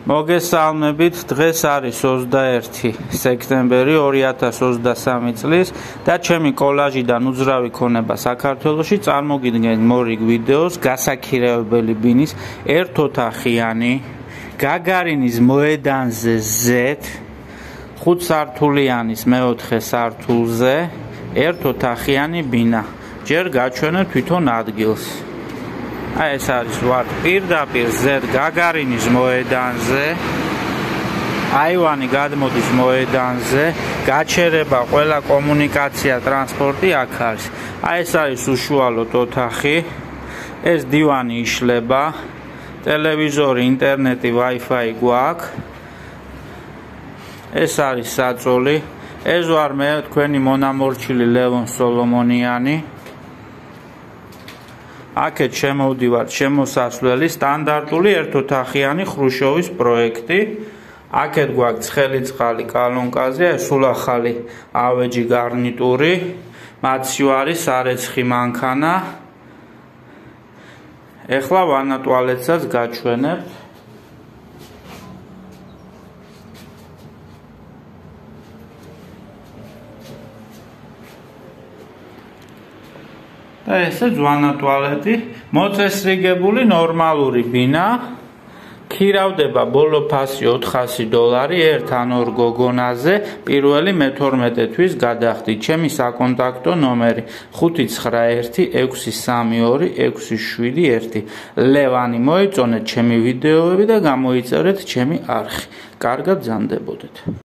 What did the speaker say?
მოგესალმებით, დღეს არის 21 სექტემბერი 2023 წლის და ჩემი კოლაჟიდან უძრავი ქონება საქართველოში წარმოგიდგენთ მორიგ ვიდეოს გასაქირავებელი ბინის ერთოთახიანი გაგარინის მოედანზე Z 5 სართულიანის მეოთხე სართულზე ერთოთახიანი ბინა. ჯერ გაჩვენებ თვითონ ადგილს. ეს არის ვარ პირდაპირ Z გაგარინის მოედანზე. აივანი გადმოდის მოედანზე, გაჩერება ყველა კომუნიკაცია, ტრანსპორტი აქ არის. ეს არის უშუალოდ ოთახი. ეს დივანი იშლება, ტელევიზორი, ინტერნეტი, Wi-Fi გვაქვს. ეს არის საწოლი. ეს ვარ მე, თქვენი მონამორჩილი ლევონ სოლომონიანი. აქეთ შემოვდივართ შემოსასვლელი სტანდარტული ერთოთახიანი ხრუშოვის პროექტი. აქეთ გვაქვს ცხელი წყალი კალონკაზე, სულ ახალი ავეჯი გარნიტური, მაცივარი სარეცხი მანქანა. ეხლა ვანა ტუალეტსაც გაჩვენებთ. და ესე ძვანა ტუალეტი, მოწესრიგებული ნორმალური ბინა, ქირავდება ბოლო ფასი $400 ერთ ან ორ გოგონაზე, პირველი მე-12 თვის გადახდით. ჩემი საკონტაქტო ნომერი 591 632 671. ლევანი მოეწონეთ ჩემი ვიდეოები და გამოიწერეთ ჩემი არხი. კარგად ბრძანდებოდეთ.